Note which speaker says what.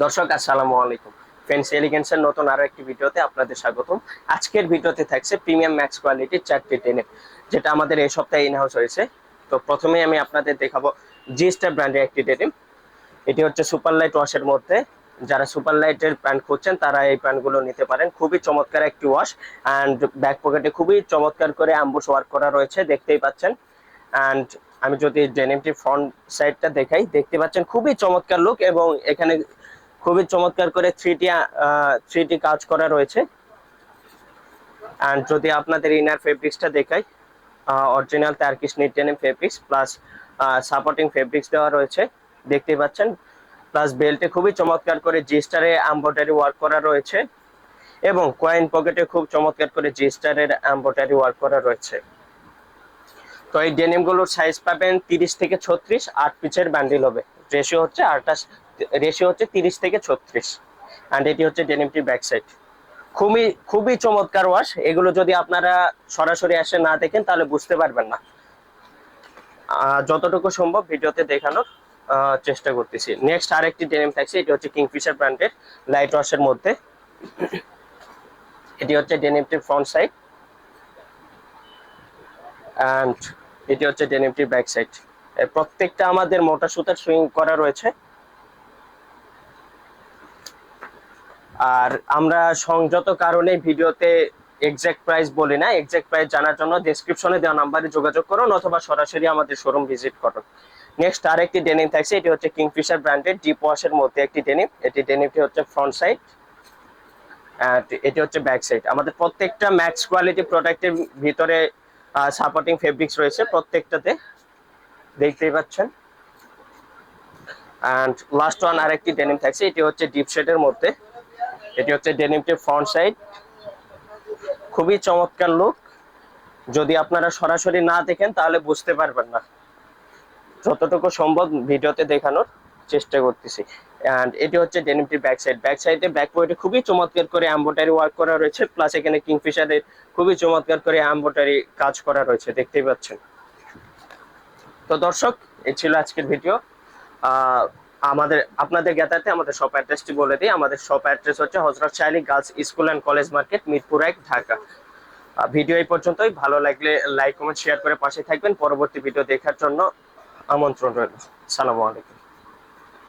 Speaker 1: দর্শক আসসালামু আলাইকুম। ফ্যান্সি এলিগেন্সের নতুন আরো একটি ভিডিওতে আপনাদের স্বাগতম। আজকের ভিডিওতে থাকছে প্রিমিয়াম ম্যাক্স কোয়ালিটির 4টি ডেনিম, যেটা আমাদের এই সপ্তাহে ইন হাউস হয়েছে। তো প্রথমে আমি আপনাদের দেখাবো জি স্টার ব্র্যান্ডের একটি ডেনিম। এটি হচ্ছে সুপার লাইট ওয়াশের মধ্যে। যারা সুপার লাইটের প্যান্ট খুঁজছেন তারা এই প্যান্টগুলো নিতে পারেন। খুবই চমৎকার একটি ওয়াশ, অ্যান্ড ব্যাক পকেটে খুবই চমৎকার করে অ্যাম্বুশ ওয়ার্ক করা রয়েছে, দেখতেই পাচ্ছেন। অ্যান্ড আমি যদি ডেনিমটি ফ্রন্ট সাইডটা দেখাই, দেখতে পাচ্ছেন খুবই চমৎকার লুক, এবং এখানে খুবই চমৎকার করে থ্রিটি কাজ করা রয়েছে। অ্যান্ড যদি আপনাদের ইনার ফেব্রিক্সটা দেখাই, original Turkish NEET denim fabrics plus supporting fabrics দেওয়া রয়েছে, দেখতেই পাচ্ছেন। প্লাস বেল্টে খুবই চমৎকার করে জি স্টারে এমব্রয়ডারি ওয়ার্ক করা রয়েছে, এবং কয়েন পকেটে খুব চমৎকার করে জি স্টারের এমব্রয়ডারি ওয়ার্ক করা রয়েছে। তো এই ডেনিমগুলোর সাইজ পাবেন 30 থেকে 36, 8 পিসের বান্ডিল হবে। রেশিও হচ্ছে 30 থেকে 36। অ্যান্ড এটি হচ্ছে ডেনিমটির ব্যাক সাইড। খুবই খুবই চমৎকার ওয়াশ। এগুলো যদি আপনারা সরাসরি এসে না দেখেন তাহলে বুঝতে পারবেন না। যতটুকু সম্ভব ভিডিওতে দেখানোর চেষ্টা করতেছি। নেক্সট আরেকটি ডেনিম থাকছে, এটি হচ্ছে কিংফিশার ব্র্যান্ডের লাইট ওয়াশের মধ্যে। এটি হচ্ছে ডেনিমটির ফ্রন্ট সাইড, অ্যান্ড এটি হচ্ছে ডেনিমটির ব্যাক সাইড। প্রত্যেকটা আমাদের মোটা সুতার সুইং করা রয়েছে। আর আমরা সংযত কারণে ভিডিওতে এক্সাক্ট প্রাইস বলি না। এক্সাক্ট প্রাইস জানার জন্য ডেসক্রিপশনে দেওয়া নাম্বারে যোগাযোগ করুন, অথবা সরাসরি আমাদের শোরুম ভিজিট করুন। নেক্সট আরেকটি ডেনিম থাকছে, এটি হচ্ছে কিংফিশার ব্র্যান্ডের ডিপ ওয়াশের মধ্যে একটি ডেনিম। এটি ডেনিমটি হচ্ছে ফ্রন্ট সাইড, এটি হচ্ছে ব্যাক সাইড। আমাদের প্রত্যেকটা ম্যাক্স কোয়ালিটি প্রোডাক্টের ভিতরে সাপোর্টিং ফেব্রিক্স রয়েছে প্রত্যেকটাতে, দেখতেই পাচ্ছেন। অ্যান্ড লাস্ট ওয়ান আরেকটি ডেনিম থাকছে, এটি হচ্ছে ডিপ শেডের মধ্যে। এটি হচ্ছে ডেনিমটির ফ্রন্ট সাইড। খুবই চমৎকার লুক। যদি আপনারা সরাসরি না দেখেন তাহলে বুঝতে পারবেন না। যতটুকু সম্ভব ভিডিওতে দেখানোর চেষ্টা করতেছি। এন্ড এটি হচ্ছে ডেনিমটির ব্যাক সাইড। ব্যাক সাইডে ব্যাক পয়েন্টে খুবই চমৎকার করে এমব্রয়ডারি ওয়ার্ক করা রয়েছে, প্লাস এখানে কিংফিশারের খুবই চমৎকার করে এমব্রয়ডারি কাজ করা রয়েছে, দেখতেই পাচ্ছেন। তো দর্শক, এই ছিল আজকের ভিডিও। আপনাদের জ্ঞাতার্থে আমাদের শপ অ্যাড্রেসটি বলে দিই। আমাদের শপ অ্যাড্রেস হচ্ছে হযরত Shah Ali girls school and college market, Mirpur 1, Dhaka. Video এই পর্যন্তই। ভালো লাগলে লাইক কমেন্ট শেয়ার করে পাশে থাকবেন। পরবর্তী ভিডিও দেখার জন্য আমন্ত্রণ রইল। সালামু আলাইকুম।